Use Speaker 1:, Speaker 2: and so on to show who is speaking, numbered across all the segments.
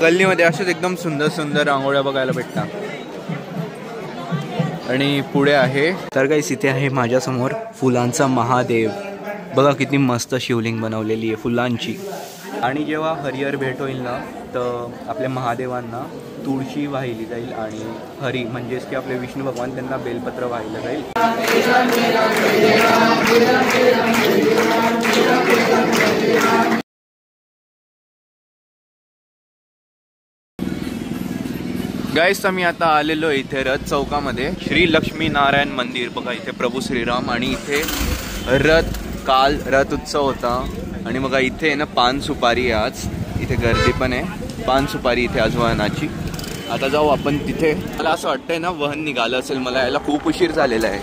Speaker 1: गल्लीमध्ये असेच एकदम सुंदर सुंदर रांगोळ्या बघायला भेटतात. आणि पुढे आहे तर गाईस इथे आहे माझ्यासमोर फुलांचा महादेव. बघा किती मस्त शिवलिंग बनवलेली आहे फुलांची. आणि जेव्हा हरिहर भेट होईल ना तर आपल्या महादेवांना तुळशी वाहिली जाईल आणि हरी म्हणजेच की आपले विष्णू भगवान त्यांना बेलपत्र वाहिलं जाईल. गाईस आम्ही आता आलेलो इथे रथ चौकामध्ये श्री लक्ष्मी नारायण मंदिर. बघा इथे प्रभू श्रीराम आणि इथे काल रथ उत्सव होता. आणि बघा इथे ना पान सुपारी आहे आज. इथे गर्दी पण आहे. पान सुपारी इथे आज वहनाची. आता जाऊ आपण तिथे. मला असं वाटतंय ना वहन निघालं असेल. मला यायला खूप उशीर झालेला आहे.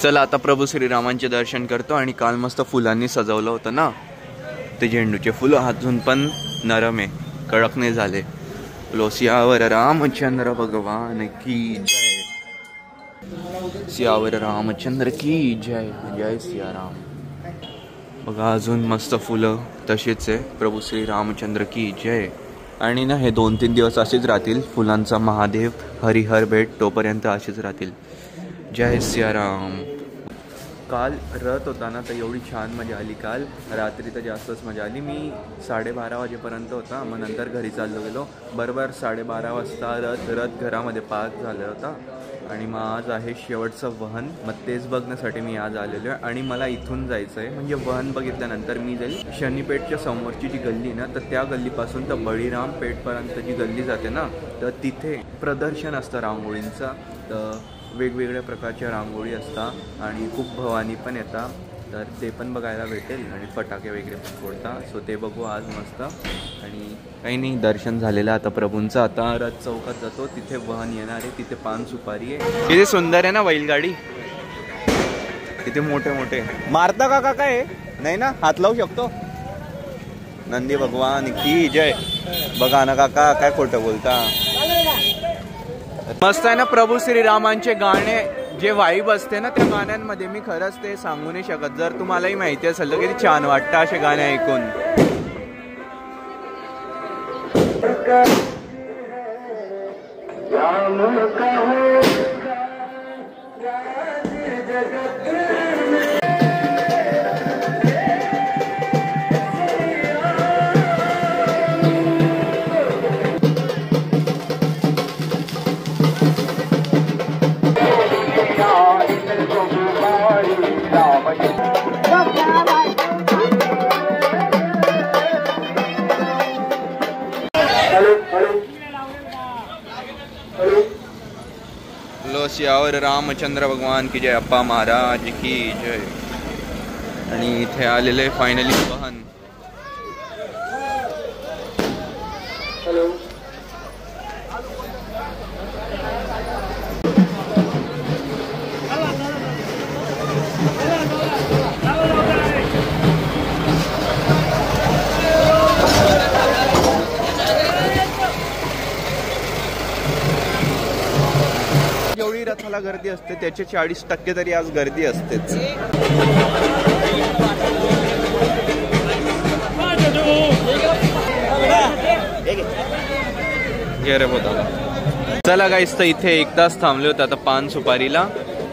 Speaker 1: चला आता प्रभू श्रीरामांचे दर्शन करतो. आणि काल मस्त फुलांनी सजवलं होतं ना ते झेंडूचे फुलं अजून पण नरम आहे, कडक नाही झाले. लो सियावर रामचंद्र भगवान की जय. सियावर रामचंद्र की जय. जय सियाराम. बघा अजून मस्त फुलं तशीच आहे. प्रभू श्री रामचंद्र की जय. आणि ना हे 2-3 दिवस असेच राहतील. फुलांचा महादेव हरिहर भेट तोपर्यंत असेच राहतील. जय सियाराम. काल रथ होता ना तर एवढी छान मजा आली. काल रात्री तर जास्तच मजा आली. मी 12:30 वाजेपर्यंत होता. मग नंतर घरी चाललो गेलो. बरोबर 12:30 वाजता रथ घरामध्ये पार्क झाला होता. आणि मग आज आहे शेवटचं वहन. मग तेच बघण्यासाठी मी आज आलेलो आहे. आणि मला इथून जायचं आहे. म्हणजे वहन बघितल्यानंतर मी जाईल शनीपेठच्या समोरची जी गल्ली ना तर त्या गल्लीपासून तर बळीराम पेठपर्यंत जी गल्ली जाते ना तर तिथे प्रदर्शन असतं रांगोळींचं. तर वेगवेगळ्या प्रकारच्या रांगोळी असतात आणि खूप भवानी पण येतात. तर ते पण बघायला भेटेल. आणि फटाके वगैरे पण फोडतात. सो ते बघू आज मस्त. आणि काही नाही दर्शन झालेलं आता प्रभूंचं. आता रथ चौकात जातो. तिथे वहन येणार आहे. तिथे पान सुपारी आहे. किती सुंदर आहे ना बैलगाडी. किती मोठे मोठे. मारता का काय नाही ना हात लावू शकतो. नंदी भगवान की जय. बघा ना काका काय खोटं बोलता. मस्त आहे ना प्रभू श्रीरामांचे गाणे. जे वाईब असते ना त्या गाण्यांमध्ये मी खरंच ते सांगू नाही शकत. जर तुम्हालाही माहिती असेल तर किती छान वाटतं असे गाणे ऐकून. लो सियावर रामचंद्र भगवान की जय. अप्पा महाराज की जय. आणि इथे आलेले फायनली वाहन. जेवढी रथाला गर्दी असते त्याचे 40% तरी आज गर्दी असतेच. चला गाईस तर इथे 1 तास थांबले होते आता पान सुपारीला.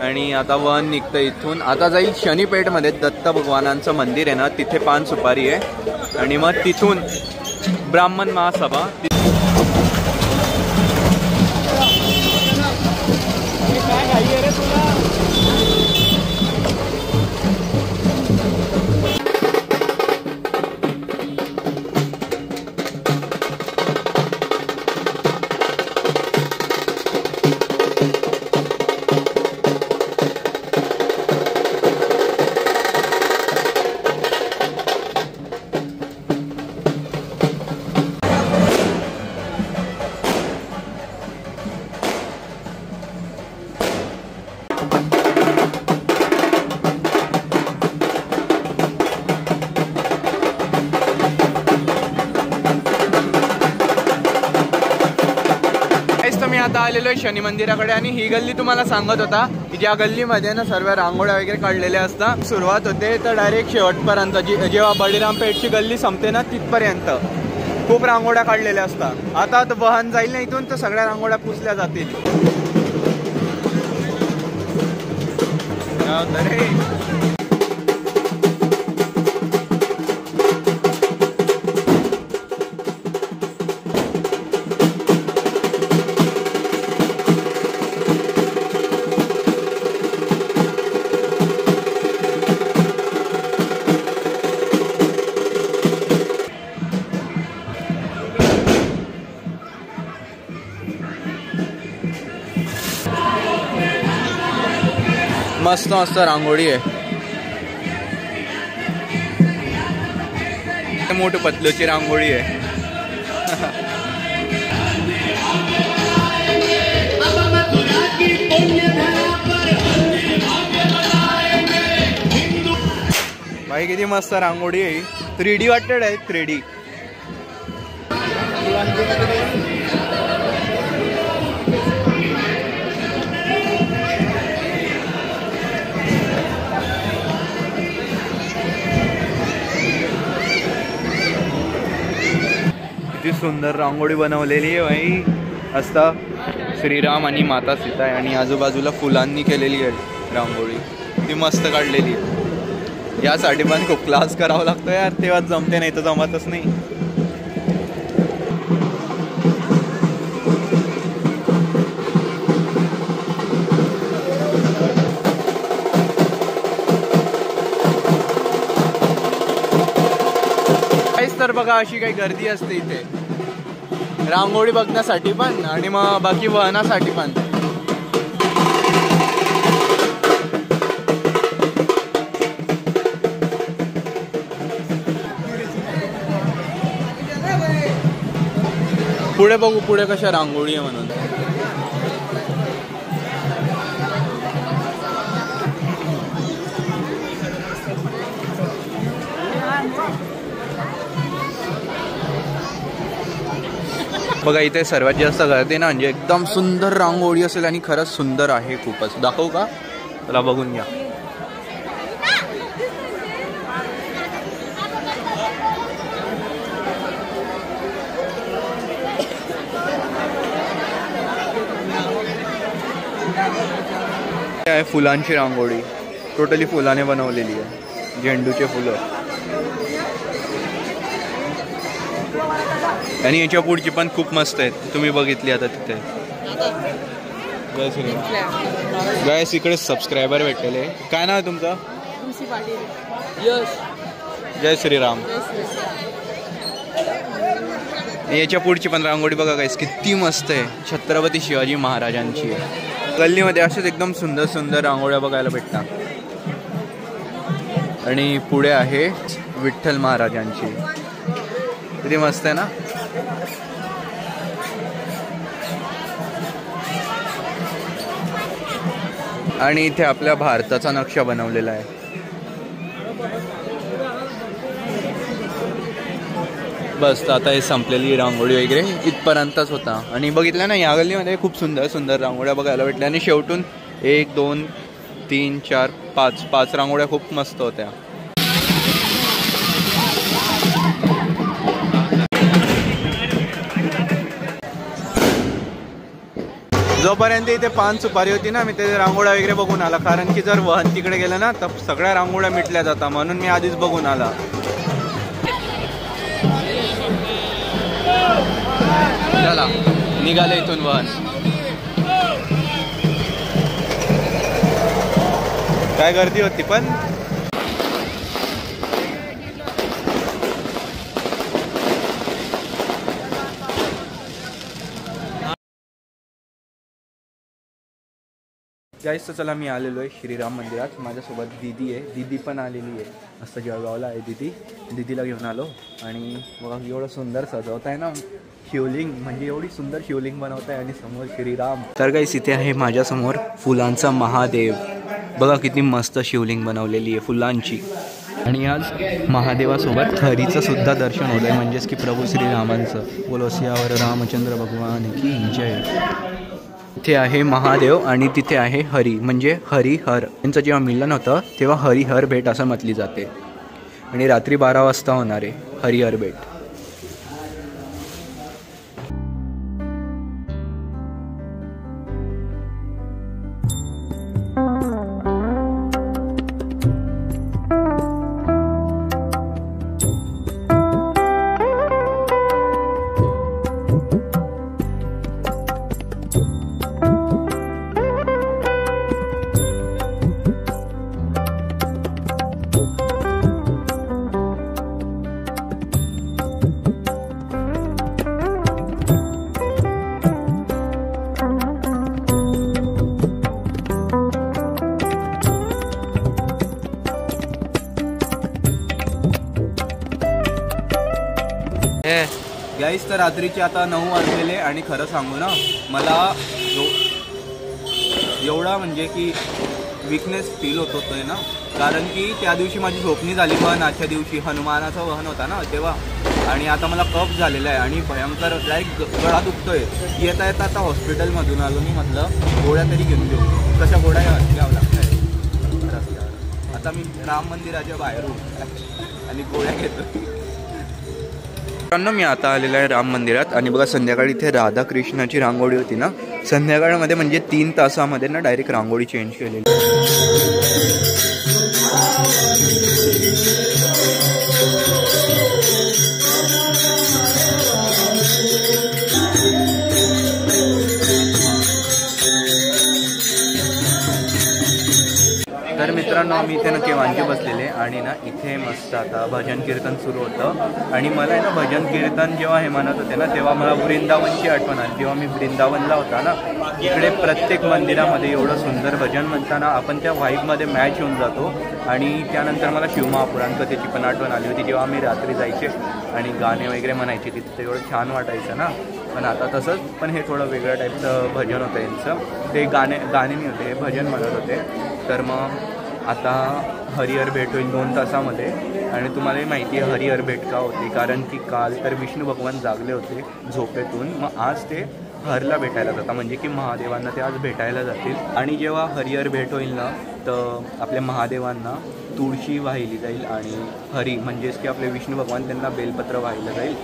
Speaker 1: आणि आता वन निघतं इथून. आता जाईल शनीपेठमध्ये दत्त भगवानांचं मंदिर आहे ना तिथे पान सुपारी आहे. आणि मग तिथून ब्राह्मण महासभा. आलेलो आहे शनी मंदिराकडे आणि ही गल्ली तुम्हाला सांगत होता की ज्या गल्लीमध्ये ना सर्व रांगोळ्या वगैरे काढलेल्या असतात. सुरुवात होते तर डायरेक्ट शेवटपर्यंत जेव्हा बळीराम पेठची गल्ली संपते ना तिथपर्यंत खूप रांगोळ्या काढलेल्या असतात. आता वाहन जाईल ना इथून तर सगळ्या रांगोळ्या पुसल्या जातील. मस्त मस्त रांगोळी आहे. मोठं पतलूची रांगोळी आहे. भाई किती मस्त रांगोळी आहे. 3D वाटत आहे. 3D किती सुंदर रांगोळी बनवलेली आहे भाई. असता श्रीराम आणि माता सीता आहे आणि आजूबाजूला फुलांनी केलेली आहे रांगोळी. ती मस्त काढलेली आहे. यासाठी पण खूप क्लास करावा लागतो यार, तेव्हा जमते, नाही तर जमतच नाही. तर बघा अशी काही गर्दी असते इथे रांगोळी बघण्यासाठी पण आणि मग बाकी वहनासाठी पण. पुढे बघू पुढे कशा रांगोळी आहे म्हणून. बघा इथे सर्वात जास्त गर्दी ना म्हणजे एकदम सुंदर रांगोळी असेल आणि खरंच सुंदर आहे खूपच. दाखवू का? चला बघून घ्या. आहे फुलांची रांगोळी. टोटली फुलाने बनवलेली आहे. झेंडूचे फुलं आणि याच्या पुढची पण खूप मस्त आहेत. तुम्ही बघितली आता तिथे. जय श्रीराम. गायस इकडे सबस्क्रायबर भेटलेले. काय नाव आहे तुमचं? जय श्रीराम. याच्या पुढची पण रांगोळी बघा गायस किती मस्त आहे. छत्रपती शिवाजी महाराजांची आहे. गल्लीमध्ये असेच एकदम सुंदर सुंदर रांगोळ्या बघायला भेटतात. आणि पुढे आहे विठ्ठल महाराजांची. किती मस्त आहे ना. आणि इथे आपल्या भारताचा नक्षा बनवलेला आहे. बस आता हे संपलेली रांगोळी वगैरे इथपर्यंतच होता. आणि बघितलं ना या गल्लीमध्ये खूप सुंदर सुंदर रांगोळ्या बघायला भेटल्या. आणि शेवटून 1 2 3 4 5 रांगोळ्या खूप मस्त होत्या. जोपर्यंत इथे पान सुपारी होती ना मी ते रांगोळ्या वगैरे बघून आला. कारण की जर वाहन तिकडे गेलं ना तर सगळ्या रांगोळ्या मिटल्या जातात. म्हणून मी आधीच बघून आला. चला निघाले इथून वाहन. काय गर्दी होती पण. गाईस तर चला मी आलेलो आहे श्रीराम मंदिरात. माझ्यासोबत दीदी आहे. दीदी पण आलेली आहे. मस्त जळगावला आहे दीदी. दीदीला घेऊन आलो. आणि बघा एवढं सुंदर सजवत आहे ना शिवलिंग. म्हणजे एवढी सुंदर शिवलिंग बनवत आहे. आणि समोर श्रीराम. तर गाईस इथे आहे माझ्यासमोर फुलांचा महादेव. बघा किती मस्त शिवलिंग बनवलेली आहे फुलांची. आणि आज महादेवासोबत हरीचं सुद्धा दर्शन होतं आहे. म्हणजेच की प्रभू श्रीरामांचं. बोलो सियावर रामचंद्र भगवान की जय. इथे आहे महादेव आणि तिथे आहे हरी म्हणजे हरिहर. यांचं जेव्हा मिलन होतं तेव्हा हरिहर भेट असं म्हटली जाते आणि रात्री 12 वाजता होणार आहे हरिहर भेट. गाईस तर रात्रीचे आता 9 वाजलेले आणि खरं सांगू ना मला एवढा म्हणजे की विकनेस फील होत होतोय ना, कारण की त्या दिवशी माझी झोपणी झाली पण आजच्या दिवशी हनुमानाचा वहन होता ना तेव्हा, आणि आता मला कफ झालेला आहे आणि भयंकर लाईक गळा दुखतोय. येता येता आता हॉस्पिटलमधून आलो मी, म्हटलं गोळ्या तरी घेऊन घेऊ. कशा गोळ्या घ्यावं लागतात रस्त्यावर. आता मी राम मंदिराच्या बाहेर आणि गोळ्या घेतो. मी आता आलेला आहे राम मंदिरात आणि बघा संध्याकाळी इथे राधाकृष्णाची रांगोळी होती ना, संध्याकाळमध्ये म्हणजे 3 तासामध्ये ना डायरेक्ट रांगोळी चेंज केलेली. तर मित्रांनो आम्ही इथे ना केव्हांचे बसलेले आणि ना इथे मस्त आता भजन कीर्तन सुरू होतं आणि मला आहे ना भजन कीर्तन जेव्हा हे म्हणत होते ना तेव्हा मला वृंदावनची आठवण आली. जेव्हा मी वृंदावनला होता ना इकडे प्रत्येक मंदिरामध्ये एवढं सुंदर भजन म्हणताना आपण त्या व्हाईबमध्ये मॅच होऊन जातो. आणि त्यानंतर मला शिवमहापुराण कथेची पण आठवण आली होती जेव्हा आम्ही रात्री जायचे आणि गाणे वगैरे म्हणायचे तिथं एवढं छान वाटायचं ना. पण आता तसंच पण हे थोडं वेगळ्या टाईपचं भजन होतं यांचं, ते गाणे नाही होते हे भजन म्हणत होते. तर मग आता हरिहर भेट होईल 2 तासामध्ये आणि तुम्हालाही माहिती आहे हरिहर भेट का होती, कारण की काल तर विष्णू भगवान जागले होते झोपेतून, मग आज ते हरला भेटायला जातात म्हणजे की महादेवांना ते आज भेटायला जातील. आणि जेव्हा हरिहर भेट होईल ना तर आपल्या महादेवांना तुळशी वाहिली जाईल आणि हरी म्हणजेच की आपले विष्णू भगवान त्यांना बेलपत्र वाहिलं जाईल.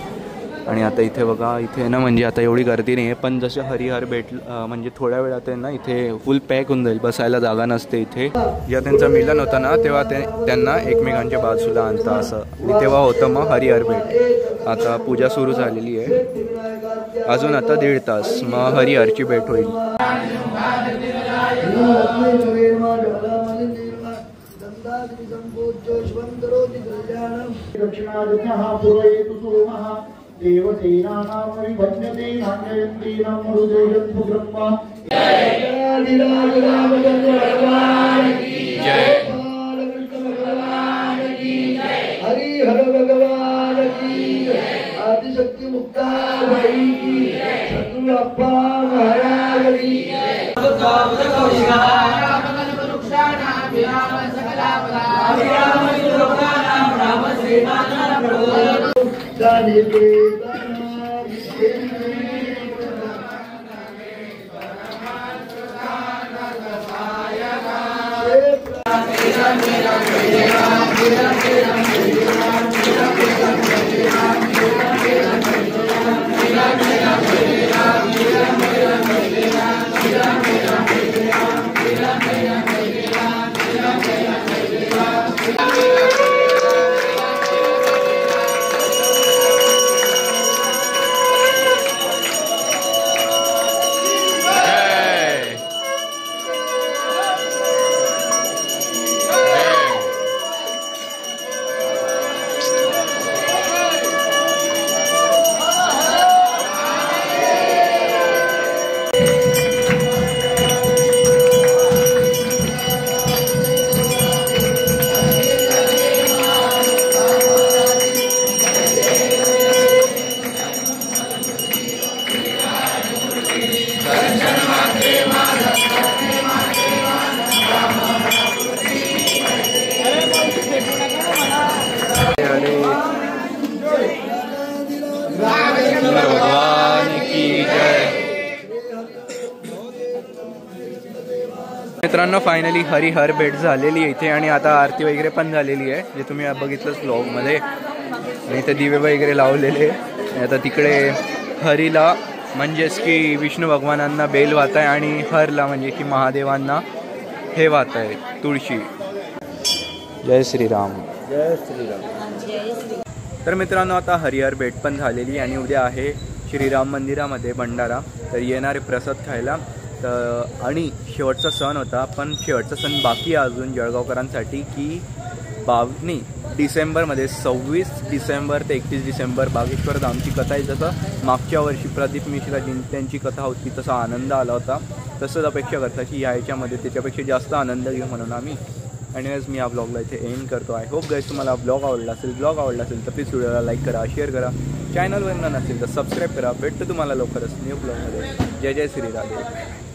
Speaker 1: आणि आता इथे बघा इथे ना म्हणजे आता एवढी गर्दी नाही आहे, पण जसे हरिहर भेट म्हणजे थोड्या वेळात आहे ना इथे फुल पॅक होऊन जाईल, बसायला जागा नसते इथे. जेव्हा त्यांचं मिलन होतं ना तेव्हा त्यांना एकमेकांच्या बाजूला आणता असं, तेव्हा होतं मग हरिहर भेट. आता पूजा सुरू झालेली आहे, अजून आता 1.5 तास मग हरिहरची भेट होईल.
Speaker 2: हरिहर भगवान की आदिशक्ती मुक्ताबाई की सद्गुरुअप्पा महाराज की
Speaker 1: मित्रांनो फायनली हरिहर भेट झालेली आहे इथे आणि आता आरती वगैरे पण झालेली आहे जे तुम्ही बघितलंच व्लॉगमध्ये. आणि इथे दिवे वगैरे लावलेले आणि आता तिकडे हरीला म्हणजेच की विष्णू भगवानांना बेल वाहत आहे आणि हरला म्हणजे की महादेवांना हे वाहत आहे तुळशी. जय श्रीराम.
Speaker 2: जय श्रीराम.
Speaker 1: तर मित्रांनो आता हरिहर भेट पण झालेली आणि उद्या आहे श्रीराम मंदिरामध्ये भंडारा. तर येणारे प्रसाद खायला. तर आणि शेवटचा सण होता पण शेवटचा सण बाकी आहे अजून जळगावकरांसाठी की डिसेंबरमध्ये 26 डिसेंबर ते 31 डिसेंबर बागेश्वर धामची कथा आहे. जसं मागच्या वर्षी प्रदीप मिश्राजी त्यांची कथा होती तसा आनंद आला होता तसंच अपेक्षा करता की याच्यामध्ये त्याच्यापेक्षा जास्त आनंद घेऊ म्हणून आम्ही. आणि आज मी या ब्लॉगला इथे एंड करतो. आय होप गाईज तुम्हाला ब्लॉग आवडला असेल तर प्लीज व्हिडिओला लाईक करा, शेअर करा, चॅनलवर नसेल तर सबस्क्राईब करा. भेटतो तुम्हाला लवकरच न्यू ब्लॉगमध्ये. जय जय श्रीराम.